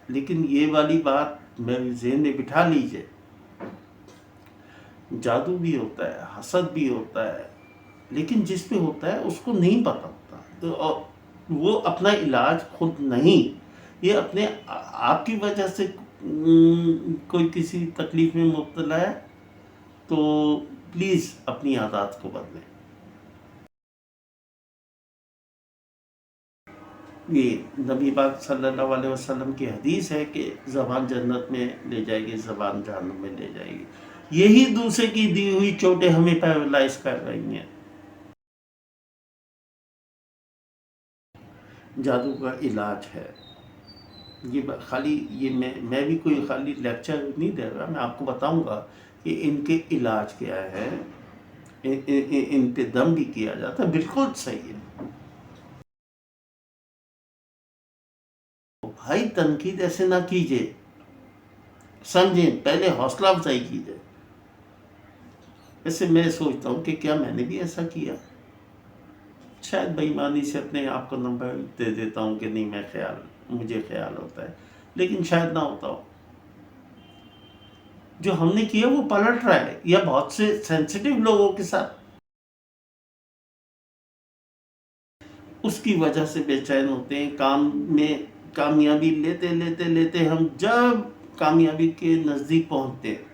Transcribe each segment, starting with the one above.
لیکن یہ والی بات میرے ذہن میں بٹھا لیجئے، جادو بھی ہوتا ہے، حسد بھی ہوتا ہے، لیکن جس پہ ہوتا ہے اس کو نہیں پتہ ہوتا، تو وہ اپنا علاج خود نہیں، یہ اپنے آپ کی وجہ سے کوئی کسی تکلیف میں مبتلا ہے تو پلیز اپنی عادات کو بدلیں۔ یہ نبی پاک صلی اللہ علیہ وسلم کی حدیث ہے کہ زبان جنت میں لے جائے گی، زبان جہنم میں لے جائے گی۔ یہی دوسرے کی دی ہوئی چوٹیں ہمیں پیرالائز کر رہی ہیں۔ جادو کا علاج ہے، یہ خالی یہ میں بھی کوئی خالی لیکچر نہیں دے رہا، میں آپ کو بتاؤں گا کہ ان کے علاج کیا ہے، ان پہ دم بھی کیا جاتا ہے، بالکل صحیح ہے۔ بھائی تنقید ایسے نہ کیجئے، سمجھیں، پہلے حوصلہ افزائی کیجئے۔ ویسے میں سوچتا ہوں کہ کیا میں نے بھی ایسا کیا، شاید بے ایمانی سے اپنے آپ کو نمبر دے دیتا ہوں کہ نہیں، مجھے خیال ہوتا ہے، لیکن شاید نہ ہوتا ہو۔ جو ہم نے کیا وہ پلٹ رہا ہے، یا بہت سے سینسیٹیو لوگوں کے ساتھ اس کی وجہ سے بے چین ہوتے ہیں۔ کام میں کامیابی لیتے لیتے لیتے ہم جب کامیابی کے نزدیک پہنچتے ہیں،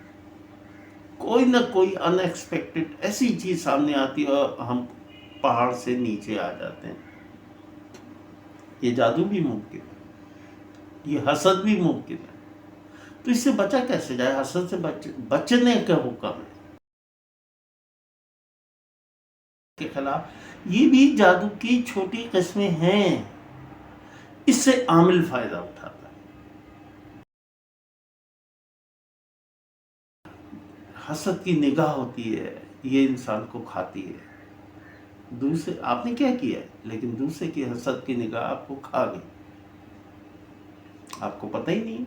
کوئی نہ کوئی ان ایکسپیکٹڈ ایسی چیز سامنے آتی ہے اور ہم پہاڑ سے نیچے آ جاتے ہیں۔ یہ جادو بھی ممکن ہے، یہ حسد بھی ممکن ہے، تو اس سے بچا کیسے جائے؟ حسد سے بچنے کا حکم ہے کے خلاف۔ یہ بھی جادو کی چھوٹی قسمیں ہیں، اس سے عامل فائدہ اٹھاتا ہے۔ حسد کی نگاہ ہوتی ہے، یہ انسان کو کھاتی ہے۔ دوسرے آپ نے کیا کیا ہے، لیکن دوسرے کی حسد کی نگاہ آپ کو کھا گئی، آپ کو پتہ ہی نہیں۔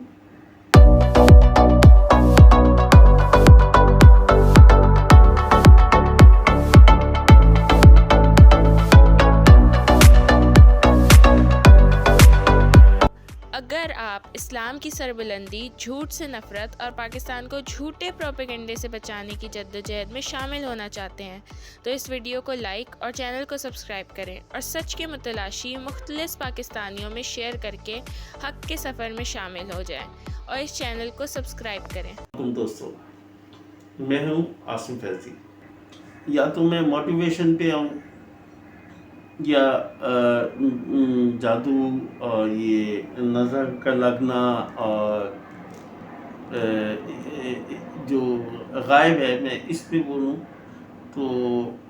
اگر آپ اسلام کی سربلندی، جھوٹ سے نفرت اور پاکستان کو جھوٹے پروپیگنڈے سے بچانے کی جدوجہد میں شامل ہونا چاہتے ہیں تو اس ویڈیو کو لائک اور چینل کو سبسکرائب کریں، اور سچ کے متلاشی مختلف پاکستانیوں میں شیئر کر کے حق کے سفر میں شامل ہو جائیں، اور اس چینل کو سبسکرائب کریں۔ دوستو، میں ہوں عاصم فیضی۔ یا تو میں موٹیویشن پہ آؤں، یا جادو اور یہ نظر کا لگنا اور جو غائب ہے میں اس پہ بولوں، تو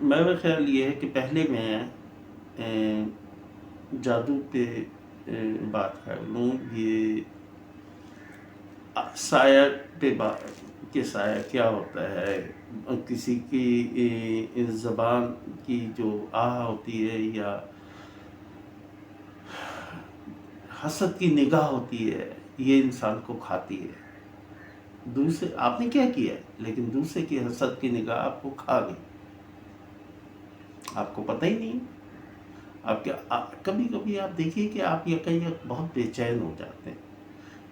میرا خیال یہ ہے کہ پہلے میں جادو پہ بات کر لوں۔ یہ سایہ پہ کہ سایہ کیا ہوتا ہے، کسی کی زبان کی جو آہ ہوتی ہے یا حسد کی نگاہ ہوتی ہے، یہ انسان کو کھاتی ہے۔ دوسرے آپ نے کیا کیا ہے، لیکن دوسرے کی حسد کی نگاہ آپ کو کھا گئی، آپ کو پتہ ہی نہیں۔ کبھی کبھی آپ دیکھیے کہ آپ یک بہت بے چین ہو جاتے ہیں،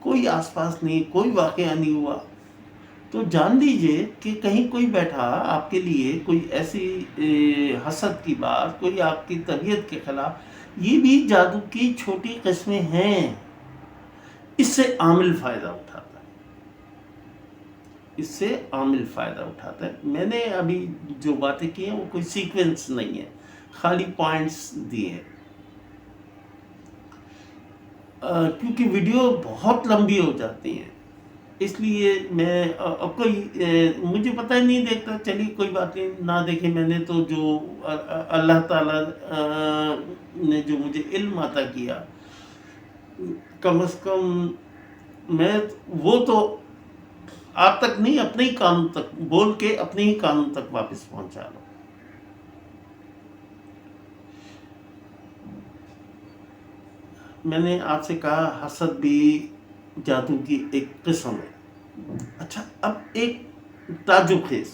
کوئی آس پاس نہیں، کوئی واقعہ نہیں ہوا، تو جان لیجئے کہ کہیں کوئی بیٹھا آپ کے لیے کوئی ایسی حسد کی بات، کوئی آپ کی طبیعت کے خلاف۔ یہ بھی جادو کی چھوٹی قسمیں ہیں، اس سے عامل فائدہ اٹھاتا ہے، اس سے عامل فائدہ اٹھاتا ہے۔ میں نے ابھی جو باتیں کی ہیں وہ کوئی سیکوینس نہیں ہے، خالی پوائنٹس دیے ہیں، کیونکہ ویڈیو بہت لمبی ہو جاتی ہیں، اس لیے میں مجھے پتہ ہی نہیں دیکھتا، چلیے کوئی بات نہیں، نہ دیکھیں۔ میں نے تو جو اللہ تعالیٰ نے جو مجھے علم عطا کیا، کم از کم میں وہ تو آپ تک نہیں، اپنے ہی کانوں تک بول کے اپنے ہی کانوں تک واپس پہنچا لو۔ میں نے آپ سے کہا حسد بھی جادو کی ایک قسم ہے۔ اچھا، اب ایک تعجب خیز،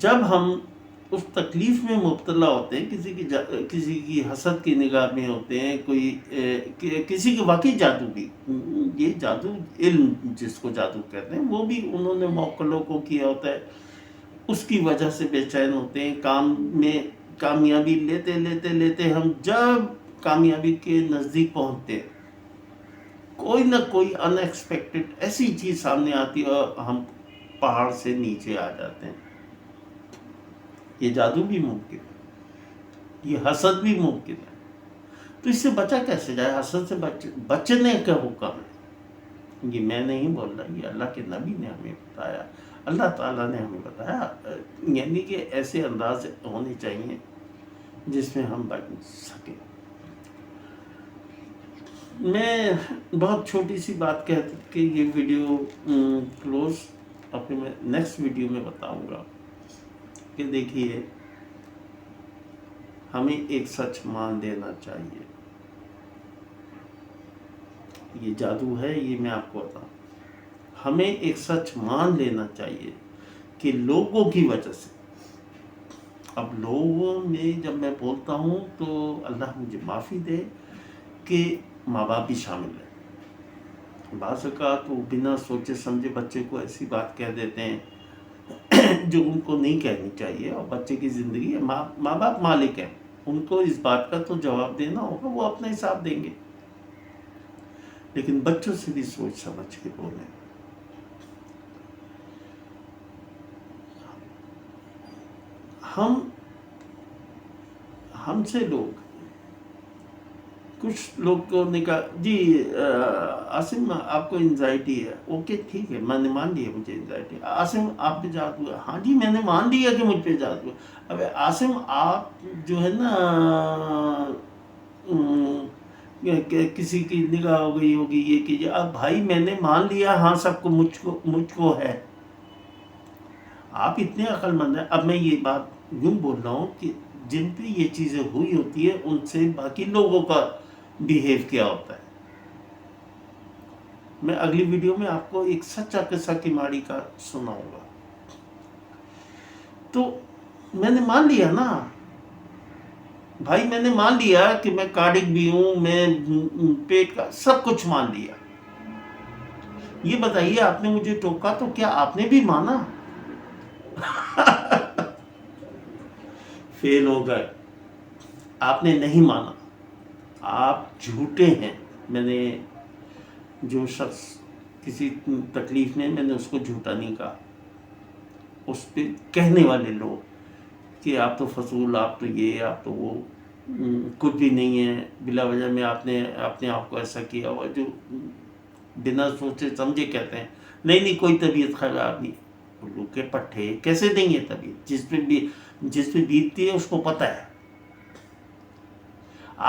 جب ہم اس تکلیف میں مبتلا ہوتے ہیں، کسی کی حسد کی نگاہ میں ہوتے ہیں، کسی کے واقعی جادو بھی، یہ جادو علم جس کو جادو کہتے ہیں وہ بھی انہوں نے موکلوں کو کیا ہوتا ہے، اس کی وجہ سے بے چین ہوتے ہیں، کام میں کامیابی لیتے لیتے لیتے ہم جب کامیابی کے نزدیک پہنچتے ہیں، کوئی نہ کوئی ان ایکسپیکٹڈ ایسی چیز سامنے آتی ہے اور ہم پہاڑ سے نیچے آ جاتے ہیں۔ یہ جادو بھی ممکن ہے، یہ حسد بھی ممکن ہے، تو اس سے بچا کیسے جائے؟ حسد سے بچنے کا حکم ہے، یہ میں نہیں بول رہا، یہ اللہ کے نبی نے ہمیں بتایا، اللہ تعالیٰ نے ہمیں بتایا، یعنی کہ ایسے انداز ہونے چاہیے جس میں ہم بچ سکیں۔ میں بہت چھوٹی سی بات کہہ کے یہ ویڈیو کلوز، اپنے میں نیکسٹ ویڈیو میں بتاؤں گا کہ دیکھیے ہمیں ایک سچ مان لینا چاہیے، یہ جادو ہے، یہ میں آپ کو بتاؤں، ہمیں ایک سچ مان لینا چاہیے کہ لوگوں کی وجہ سے، اب لوگوں میں جب میں بولتا ہوں تو اللہ مجھے معافی دے کہ ماں باپ بھی شامل ہیں، بعض اوقات وہ بنا سوچے سمجھے بچے کو ایسی بات کہہ دیتے ہیں جو ان کو نہیں کہنی چاہیے، اور بچے کی زندگی ہے، ماں باپ مالک ہیں، ان کو اس بات کا تو جواب دینا ہوگا، وہ اپنا حساب دیں گے، لیکن بچوں سے بھی سوچ سمجھ کے بولیں۔ ہم سے لوگ، کچھ لوگ کو نے کہا جی عاصم آپ کو انزائٹی ہے، اوکے ٹھیک ہے، میں نے مان لیا مجھے انزائٹی ہے۔ عاصم آپ پہ جادو ہے، ہاں جی میں نے مان لیا کہ مجھ پہ جادو ہے۔ اب عاصم آپ جو ہے نا کسی کی نگاہ ہو گئی ہوگی، یہ کیجیے، اب بھائی میں نے مان لیا، ہاں سب کو مجھ کو ہے، آپ اتنے عقل مند ہیں۔ اب میں یہ بات یوں بول رہا ہوں کہ جن پہ یہ چیزیں ہوئی ہوتی ہے ان سے باقی لوگوں کا بیہیو کیا ہوتا ہے۔ میں اگلی ویڈیو میں آپ کو ایک سچا قصہ کماڑی کا سناؤں گا۔ تو میں نے مان لیا نا بھائی، میں نے مان لیا کہ میں کارڈک بھی ہوں، میں پیٹ کا سب کچھ مان لیا۔ یہ بتائیے آپ نے مجھے ٹوکا تو کیا آپ نے بھی مانا؟ فیل ہو گئے، آپ نے نہیں مانا، آپ جھوٹے ہیں۔ میں نے جو شخص کسی تکلیف میں نے اس کو جھوٹا نہیں کہا، اس پہ کہنے والے لوگ کہ آپ تو فضول، آپ تو یہ، آپ تو وہ، کچھ بھی نہیں ہے، بلا وجہ میں آپ نے اپنے آپ کو ایسا کیا ہوا، جو بنا سوچے سمجھے کہتے ہیں نہیں کوئی طبیعت خراب نہیں۔ الو کے پٹھے کیسے دیں گے طبیعت؟ جس پہ بیتتی ہے اس کو پتہ ہے۔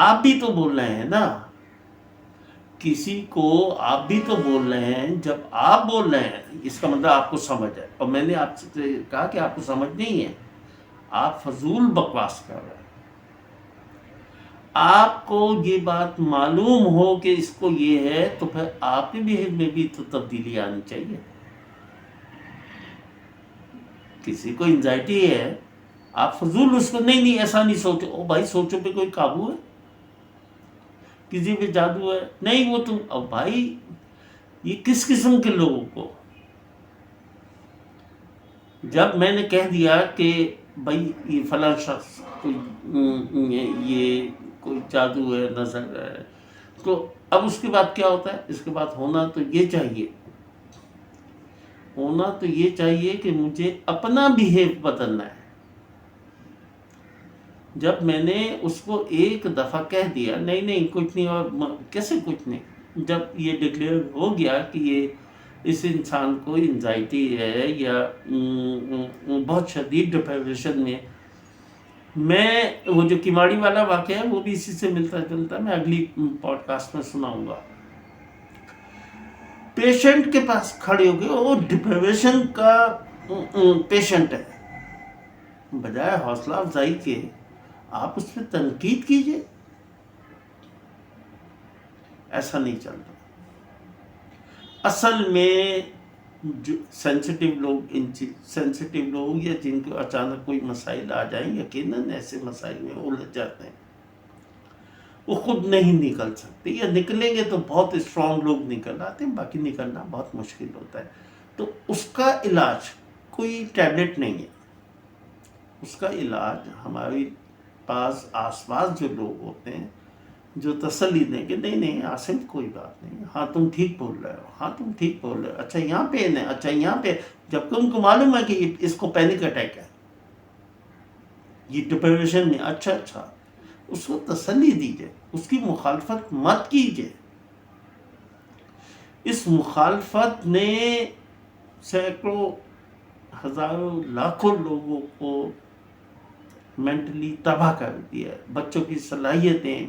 آپ بھی تو بول رہے ہیں نا، کسی کو آپ بھی تو بول رہے ہیں، جب آپ بول رہے ہیں اس کا مطلب آپ کو سمجھ ہے، اور میں نے آپ سے کہا کہ آپ کو سمجھ نہیں ہے، آپ فضول بکواس کر رہے ہیں۔ آپ کو یہ بات معلوم ہو کہ اس کو یہ ہے تو پھر آپ کے بیہیو میں بھی تو تبدیلی آنی چاہیے۔ کسی کو انزائٹی ہے، آپ فضول اس کو نہیں ایسا نہیں سوچو، او بھائی سوچو پہ کوئی قابو ہے؟ کسی پہ جادو ہے؟ نہیں وہ تم، اب بھائی یہ کس قسم کے لوگوں کو، جب میں نے کہہ دیا کہ بھائی یہ فلاں شخص یہ کوئی جادو ہے، نظر ہے، تو اب اس کے بعد کیا ہوتا ہے؟ اس کے بعد ہونا تو یہ چاہیے کہ مجھے اپنا بیہیو بدلنا ہے۔ جب میں نے اس کو ایک دفعہ کہہ دیا نہیں کچھ نہیں، اور کیسے کچھ نہیں، جب یہ ڈکلیئر ہو گیا کہ یہ اس انسان کو انزائٹی ہے یا بہت شدید ڈپریشن میں وہ جو کماڑی والا واقعہ ہے وہ بھی اسی سے ملتا جلتا، میں اگلی پوڈ کاسٹ میں سناؤں گا۔ پیشنٹ کے پاس کھڑے ہو گئے، وہ ڈپریشن کا پیشنٹ ہے، بجائے حوصلہ افزائی کے آپ اس پہ تنقید کیجئے، ایسا نہیں چلتا۔ اصل میں جو سینسٹیو لوگ سینسٹیو لوگ یا جن کو اچانک کوئی مسائل آ جائیں، یقیناً ایسے مسائل میں الجھ جاتے ہیں، وہ خود نہیں نکل سکتے، یا نکلیں گے تو بہت اسٹرانگ لوگ نکل آتے ہیں، باقی نکلنا بہت مشکل ہوتا ہے۔ تو اس کا علاج کوئی ٹیبلٹ نہیں ہے، اس کا علاج ہمارے پاس آس پاس جو لوگ ہوتے ہیں جو تسلی دیں کہ نہیں نہیں عاصم کوئی بات نہیں، ہاں تم ٹھیک بول رہے ہو، ہاں تم ٹھیک بول رہے ہو، اچھا یہاں پین ہے، اچھا یہاں پہ، جبکہ ان کو معلوم ہے کہ اس کو پینک اٹیک ہے، یہ ڈپریشن میں، اچھا اس کو تسلی دیجئے، اس کی مخالفت مت کیجئے۔ اس مخالفت نے سینکڑوں ہزاروں لاکھوں لوگوں کو مینٹلی تباہ کر دیا ہے، بچوں کی صلاحیتیں،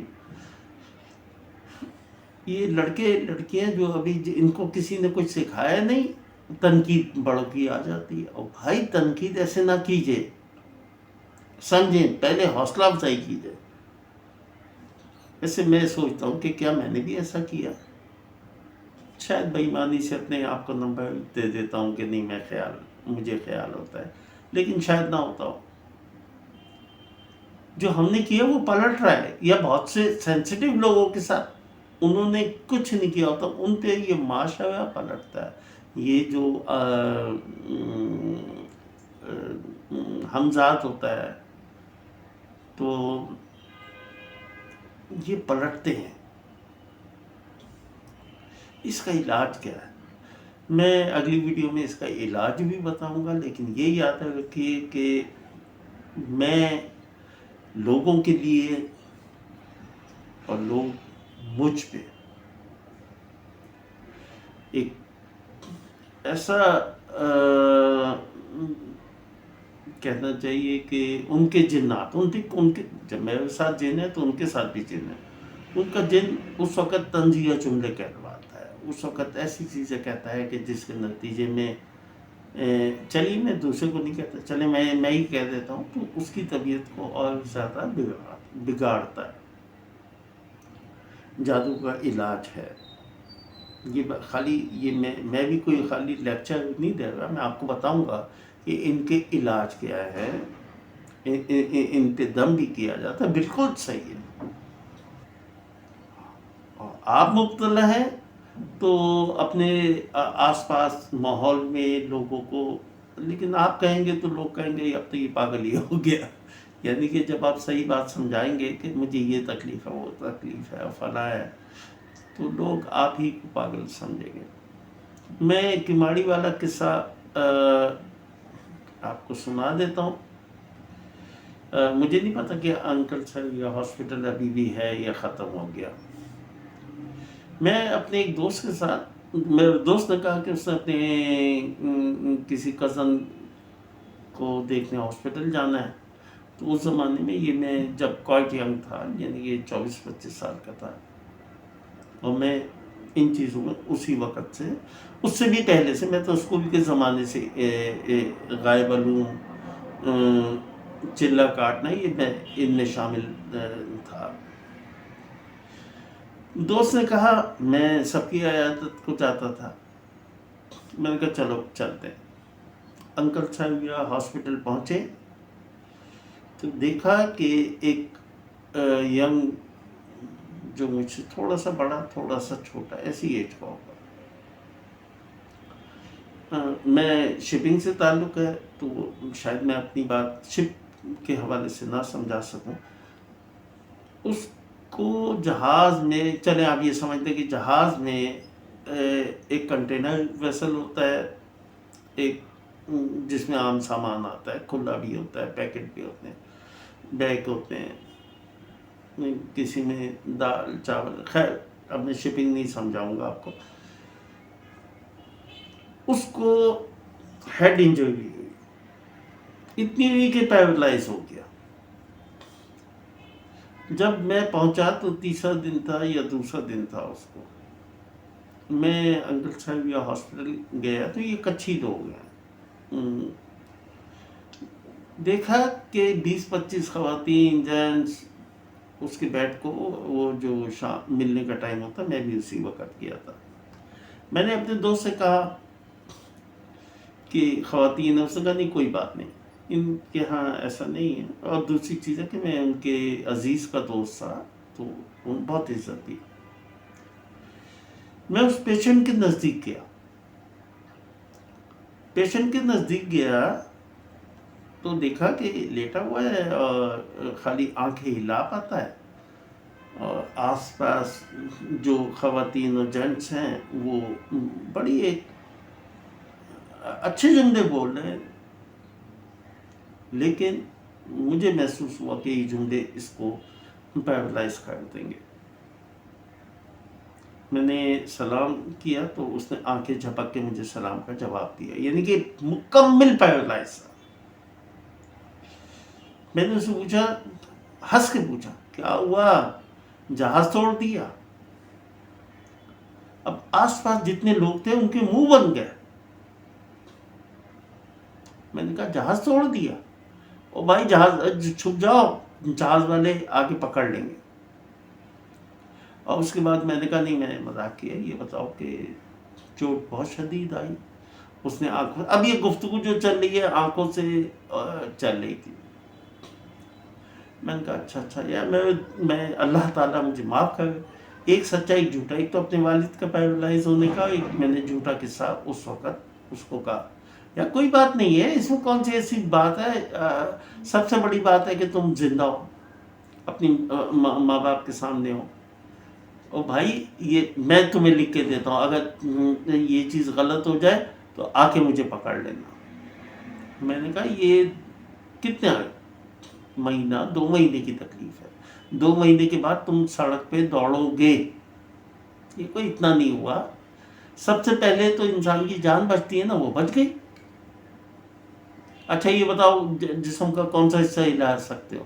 یہ لڑکے لڑکیاں جو ابھی ان کو کسی نے کچھ سکھایا نہیں، تنقید بڑوں کی آ جاتی ہے، اور بھائی تنقید ایسے نہ کیجئے، سمجھیں، پہلے حوصلہ افزائی کیجئے۔ ایسے میں سوچتا ہوں کہ کیا میں نے بھی ایسا کیا، شاید بے ایمانی سے اپنے آپ کو نمبر دے دیتا ہوں کہ نہیں، مجھے خیال ہوتا ہے، لیکن شاید نہ ہوتا ہو۔ جو ہم نے کیا وہ پلٹ رہا ہے، یا بہت سے سینسٹیو لوگوں کے ساتھ انہوں نے کچھ نہیں کیا ہوتا، ان پہ یہ معاشرہ پلٹتا ہے۔ یہ جو ہمزاد ہوتا ہے تو یہ پلٹتے ہیں۔ اس کا علاج کیا ہے؟ میں اگلی ویڈیو میں اس کا علاج بھی بتاؤں گا، لیکن یہ یاد رکھیے کہ میں لوگوں کے لیے اور لوگ مجھ پہ ایک ایسا کہنا چاہیے کہ ان کے جنات، ان کے جب میرے ساتھ جن ہے تو ان کے ساتھ بھی جن ہے، ان کا جن اس وقت طنزیہ جملے کہلواتا ہے، اس وقت ایسی چیزیں کہتا ہے کہ جس کے نتیجے میں چلیے میں دوسرے کو نہیں کہتا، چلے میں ہی کہہ دیتا ہوں، تو اس کی طبیعت کو اور زیادہ بگاڑتا ہے۔ جادو کا علاج ہے یہ، خالی یہ میں بھی کوئی خالی لیکچر نہیں دے رہا، میں آپ کو بتاؤں گا کہ ان کے علاج کیا ہے، ان پہ دم بھی کیا جاتا ہے، بالکل صحیح ہے۔ اور آپ مبتلا ہیں تو اپنے آس پاس ماحول میں لوگوں کو، لیکن آپ کہیں گے تو لوگ کہیں گے اب تو یہ پاگل ہی ہو گیا، یعنی کہ جب آپ صحیح بات سمجھائیں گے کہ مجھے یہ تکلیف ہے، وہ تکلیف ہے، فلاں ہے، تو لوگ آپ ہی کو پاگل سمجھیں گے۔ میں کماڑی والا قصہ آپ کو سنا دیتا ہوں۔ مجھے نہیں پتا کہ انکل سر یا ہاسپٹل ابھی بھی ہے یا ختم ہو گیا۔ میں اپنے ایک دوست کے ساتھ، میرے دوست نے کہا کہ اس نے اپنے کسی کزن کو دیکھنے ہاسپٹل جانا ہے، تو اس زمانے میں یہ میں جب کوائٹ ینگ تھا، یعنی یہ 24-25 سال کا تھا، اور میں ان چیزوں میں اسی وقت سے، اس سے بھی پہلے سے، میں تو اسکول کے زمانے سے غائب علوم، چلہ کاٹنا، یہ میں ان میں شامل تھا۔ دوست نے کہا، میں سب کی عیادت کو جاتا تھا، میں نے کہا چلو چلتے ہیں۔ انکل صاحب یا ہاسپٹل پہنچے تو دیکھا کہ ایک ینگ، جو مجھ سے تھوڑا سا بڑا تھوڑا سا چھوٹا، ایسی ایج کا ہوگا، میں شپنگ سے تعلق ہے تو شاید میں اپنی بات شپ کے حوالے سے نہ سمجھا سکوں۔ اس کو جہاز میں، چلیں آپ یہ سمجھتے کہ جہاز میں ایک کنٹینر ویسل ہوتا ہے، ایک جس میں عام سامان آتا ہے، کھلا بھی ہوتا ہے، پیکٹ بھی ہوتے ہیں، بیگ ہوتے ہیں، کسی میں دال چاول، خیر اب میں شپنگ نہیں سمجھاؤں گا آپ کو۔ اس کو ہیڈ انجری ہوئی، اتنی ہوئی کہ پیرالائز ہو گیا۔ جب میں پہنچا تو تیسرا دن تھا یا دوسرا دن تھا، اس کو میں انکل صاحب یا ہاسپٹل گیا تو یہ کچھی لوگ ہیں، دیکھا کہ 20-25 خواتین، جینٹس، اس کے بیڈ کو، وہ جو ملنے کا ٹائم ہوتا، میں بھی اسی وقت کیا تھا۔ میں نے اپنے دوست سے کہا کہ خواتین نے، اس نے کہا نہیں کوئی بات نہیں، ان کے ہاں ایسا نہیں ہے. اور دوسری چیز ہے کہ میں ان کے عزیز کا دوست تھا تو ان بہت عزت دی. میں اس پیشنٹ کے نزدیک گیا. پیشنٹ کے نزدیک گیا تو دیکھا کہ لیٹا ہوا ہے اور خالی آنکھیں ہلا پاتا ہے، اور آس پاس جو خواتین اور جینٹس ہیں وہ بڑی ایک اچھے جملے بول رہے ہیں، لیکن مجھے محسوس ہوا کہ یہ جملے اس کو پیرالائز کر دیں گے. میں نے سلام کیا تو اس نے آنکھیں جھپک کے مجھے سلام کا جواب دیا، یعنی کہ مکمل پیرالائز تھا. میں نے اسے پوچھا، ہنس کے پوچھا کیا ہوا، جہاز توڑ دیا؟ اب آس پاس جتنے لوگ تھے ان کے منہ بن گئے. میں نے کہا جہاز توڑ دیا؟ او بھائی جہاز چھپ جاؤ، جہاز والے آگے پکڑ لیں گے. اور اس کے بعد میں نے کہا نہیں میں نے مذاق کیا، یہ بتاؤ کہ چوٹ بہت شدید آئی؟ اس نے آنکھوں، اب یہ گفتگو جو چل رہی ہے آنکھوں سے چل رہی تھی. میں نے کہا اچھا یار میں اللہ تعالیٰ مجھے معاف کر. ایک سچا ایک جھوٹا، ایک تو اپنے والد کا پیرالائز ہونے کا، ایک میں نے جھوٹا قصہ اس وقت اس کو کہا. یا کوئی بات نہیں ہے اس میں، کون سی ایسی بات ہے، سب سے بڑی بات ہے کہ تم زندہ ہو، اپنی ماں باپ کے سامنے ہو. او بھائی یہ میں تمہیں لکھ کے دیتا ہوں، اگر یہ چیز غلط ہو جائے تو آ کے مجھے پکڑ لینا. میں نے کہا یہ کتنے مہینہ 2 مہینے کی تکلیف ہے، 2 مہینے کے بعد تم سڑک پہ دوڑو گے، یہ کوئی اتنا نہیں ہوا. سب سے پہلے تو انسان کی جان بچتی ہے نا، وہ بچ گئی. اچھا یہ بتاؤ جسم کا کون سا حصہ ہلا سکتے ہو؟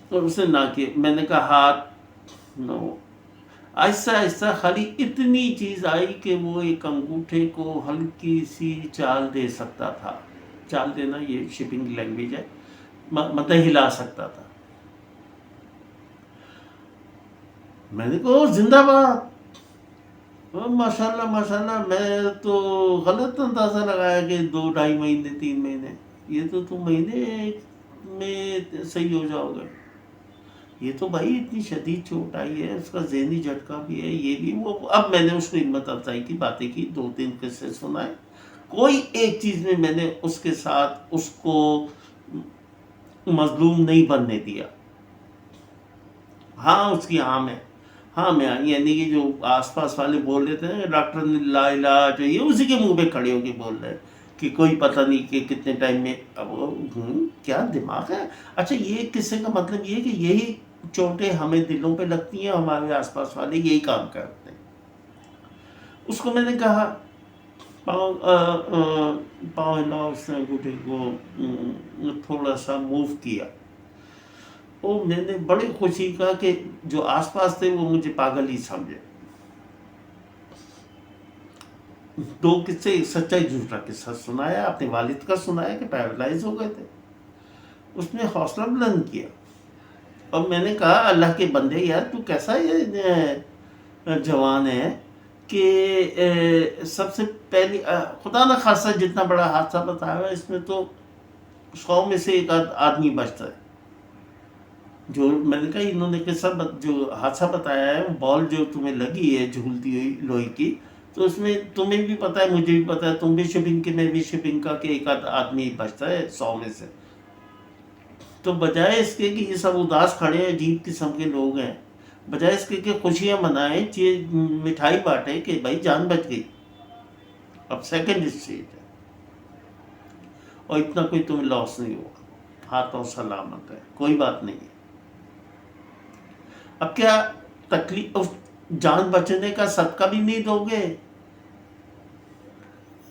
تو اس نے نہ کیا. میں نے کہا ہاتھ نو. آہستہ آہستہ خالی اتنی چیز آئی کہ وہ ایک انگوٹھے کو ہلکی سی چال دے سکتا تھا. چال دینا یہ شپنگ لینگویج ہے، مطلب ہلا سکتا تھا. میں نے کہا زندہ باد، ماشاءاللہ. میں تو غلط اندازہ لگایا کہ 2-2.5 مہینے 3 مہینے، یہ تو تم مہینے میں صحیح ہو جاؤ گے. یہ تو بھائی اتنی شدید چوٹ آئی ہے، اس کا ذہنی جھٹکا بھی ہے، یہ بھی وہ. اب میں نے اس کو ہمت افزائی کی باتیں کی، 2-3 قصے سنائے. کوئی ایک چیز میں نے اس کے ساتھ اس کو مظلوم نہیں بننے دیا. ہاں اس کی میں یعنی کہ جو آس پاس والے بول رہے تھے ڈاکٹر نے لا علاج، یہ اسی کے منہ پہ کھڑے ہو کے بول رہے کہ کوئی پتہ نہیں کہ کتنے ٹائم میں. اب کیا دماغ ہے. اچھا یہ قصے کا مطلب یہ ہے کہ یہی چوٹیں ہمیں دلوں پہ لگتی ہیں، ہمارے آس پاس والے یہی کام کرتے ہیں. اس کو میں نے کہا پاؤں ہلا، اس نے انگوٹھے کو تھوڑا سا موو کیا. میں نے بڑی خوشی کا کہ جو آس پاس تھے وہ مجھے پاگل ہی سمجھے. 2 قصے، ایک سچا ایک جھوٹا قصہ سنایا، اپنے والد کا سنایا کہ پیرالائز ہو گئے تھے. اس نے حوصلہ بلند کیا. اور میں نے کہا اللہ کے بندے یار تو کیسا یہ جوان ہے کہ سب سے پہلی خدا نہ خاصہ جتنا بڑا حادثہ بتایا ہوا اس میں تو 100 میں سے 1 آدمی بچتا ہے. جو میں نے کہا انہوں نے قصہ جو حادثہ بتایا ہے، بال جو تمہیں لگی ہے جھولتی ہوئی لوہے کی، تو اس میں تمہیں بھی پتہ ہے مجھے بھی پتہ ہے، تم بھی شپنگ کے میں بھی شپنگ کا، کہ 1 آدمی بچتا ہے 100 میں سے. تو بجائے اس کے کہ یہ سب اداس کھڑے ہیں، عجیب قسم کے لوگ ہیں، بجائے اس کے کہ خوشیاں منائیں، مٹھائی بانٹیں کہ بھائی جان بچ گئی. اب سیکنڈ اسٹیج ہے اور اتنا کوئی تمہیں لاس نہیں ہوا، ہاتھوں سلامت ہے، کوئی بات نہیں ہے. اب کیا تکلیف، جان بچنے کا صدقہ بھی نہیں دو گے؟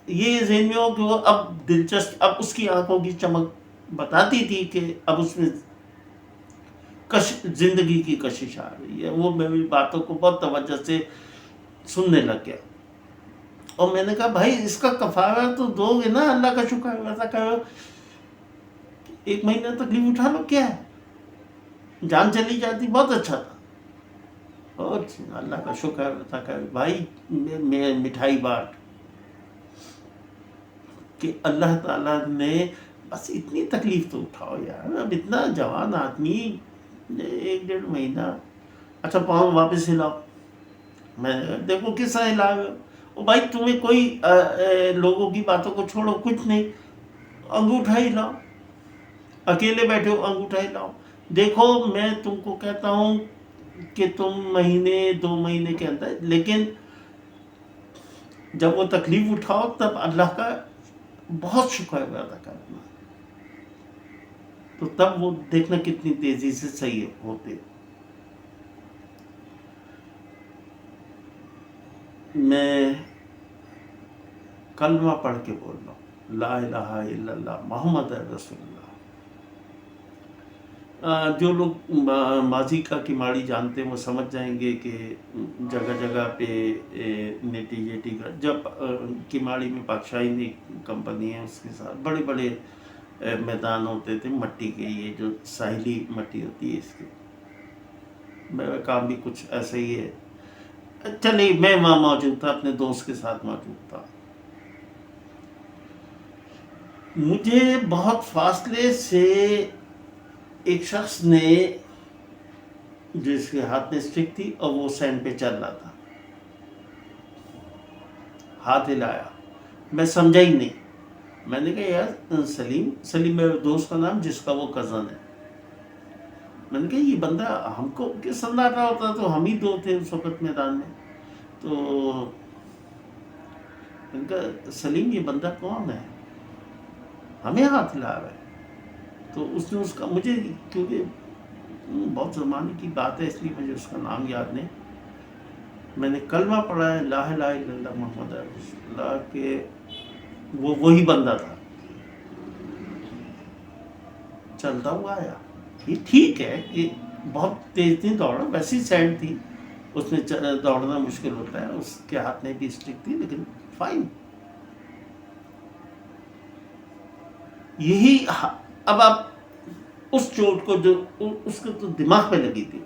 یہ ذہن میں ہو کہ وہ اب دلچسپ، اب اس کی آنکھوں کی چمک بتاتی تھی کہ اب اس میں زندگی کی کشش آ رہی ہے. وہ میری باتوں کو بہت توجہ سے سننے لگ گیا. اور میں نے کہا بھائی اس کا کفارہ تو دو گے نا، اللہ کا شکر ہے. ویسا کرو 1 مہینہ تکلیف اٹھا لو، کیا ہے، جان چلی جاتی بہت اچھا تھا. اور اللہ کا شکر تھا کہ بھائی میں مٹھائی بانٹ. کہ اللہ تعالیٰ نے بس اتنی تکلیف تو اٹھاؤ یار. اب اتنا جوان آدمی 1-1.5 مہینہ اچھا پاؤں واپس ہلاؤ. میں دیکھو کس طرح ہلا گا. او بھائی تمہیں کوئی لوگوں کی باتوں کو چھوڑو, کچھ نہیں, انگوٹھا ہلاؤ. اکیلے بیٹھے ہو انگوٹھا ہلاؤ. دیکھو میں تم کو کہتا ہوں کہ تم مہینے 2 مہینے کے اندر, لیکن جب وہ تکلیف اٹھاؤ تب اللہ کا بہت شکر ادا کرنا, تو تب وہ دیکھنا کتنی تیزی سے صحیح ہوتے. میں کلمہ پڑھ کے بول رہا ہوں, لا الہ الا اللہ محمد رسول اللہ. جو لوگ ماضی کا کماڑی جانتے ہیں وہ سمجھ جائیں گے کہ جگہ جگہ پہ نیٹی جیٹی کا, جب کماڑی میں پاکشاہی کمپنی ہے اس کے ساتھ بڑے بڑے میدان ہوتے تھے مٹی کے, یہ جو ساحلی مٹی ہوتی ہے اس کے, میرا کام بھی کچھ ایسا ہی ہے. چلے میں وہاں موجود تھا, اپنے دوست کے ساتھ موجود تھا. مجھے بہت فاصلے سے ایک شخص نے, جس کے ہاتھ میں اسٹک تھی اور وہ سینڈ پہ چل رہا تھا, ہاتھ ہلایا. میں سمجھا ہی نہیں. میں نے کہا یار سلیم میرے دوست کا نام, جس کا وہ کزن ہے. میں نے کہا یہ بندہ ہم کو کس سناٹا ہوتا, تو ہم ہی 2 تھے اس وقت میدان میں. تو میں نے کہا سلیم یہ بندہ کون ہے, ہمیں ہاتھ ہلا رہا ہے. تو اس نے اس کا, مجھے کیونکہ بہت زمانے کی بات ہے اس لیے مجھے اس کا نام یاد نہیں. میں نے کلمہ پڑھا ہے لا الہ الا اللہ محمد رسول اللہ, کہ وہ وہی بندہ تھا. چلتا ہوا آیا. یہ ٹھیک ہے کہ بہت تیز نہیں دوڑا, ویسی سینڈ تھی, اس میں دوڑنا مشکل ہوتا ہے, اس کے ہاتھ میں بھی اسٹک تھی, لیکن فائن. یہی اب آپ اس چوٹ کو, جو اس کو تو دماغ پہ لگی تھی,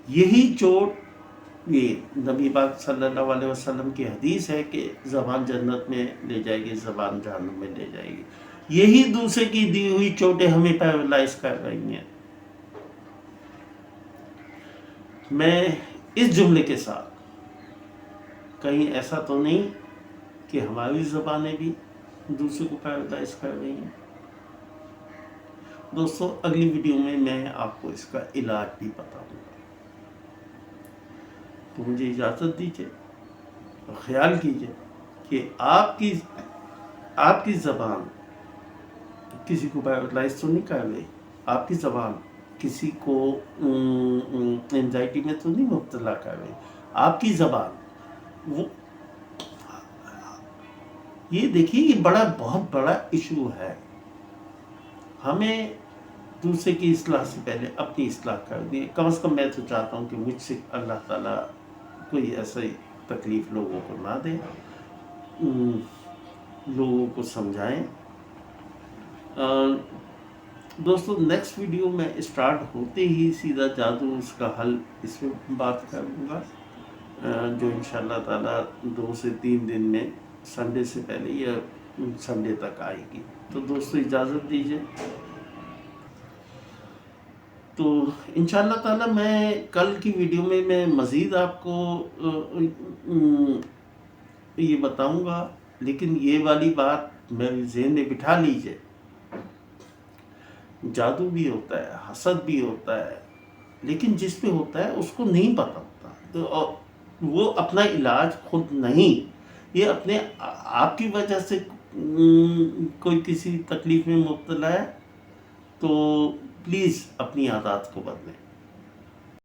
یہی چوٹ, یہ نبی پاک صلی اللہ علیہ وسلم کی حدیث ہے کہ زبان جنت میں لے جائے گی, زبان جہنم میں لے جائے گی. یہی دوسرے کی دی ہوئی چوٹیں ہمیں پیرالائز کر رہی ہیں. میں اس جملے کے ساتھ کہیں ایسا تو نہیں کہ ہماری زبانیں بھی دوسرے کو پیرالائز کر رہی ہیں. دوستو اگلی ویڈیو میں میں آپ کو اس کا علاج بھی بتاؤں گا. تو مجھے اجازت دیجیے, خیال کیجیے کہ آپ کی زبان کسی کو پیرالائز تو نہیں کر رہی. آپ کی زبان کسی کو انزائٹی میں تو نہیں مبتلا کر رہی. آپ کی زبان وہ, یہ دیکھیے یہ بہت بڑا ایشو ہے. ہمیں دوسرے کی اصلاح سے پہلے اپنی اصلاح کر دیں. کم از کم میں تو چاہتا ہوں کہ مجھ سے اللہ تعالیٰ کوئی ایسی تکلیف لوگوں کو نہ دے, لوگوں کو سمجھائیں. دوستو نیکسٹ ویڈیو میں اسٹارٹ ہوتے ہی سیدھا جادو, اس کا حل, اس پہ بات کروں گا, جو انشاءاللہ تعالیٰ 2 سے 3 دن میں سنڈے سے پہلے یا سنڈے تک آئے گی. تو دوستو اجازت دیجیے. تو انشاءاللہ تعالیٰ میں کل کی ویڈیو میں مزید آپ کو یہ بتاؤں گا, لیکن یہ والی بات میرے ذہن میں بٹھا لیجیے, جادو بھی ہوتا ہے, حسد بھی ہوتا ہے, لیکن جس پہ ہوتا ہے اس کو نہیں پتہ ہوتا, تو وہ اپنا علاج خود نہیں, یہ اپنے آپ کی وجہ سے کوئی کسی تکلیف میں مبتلا ہے, تو پلیز اپنی عادات کو بدلیں.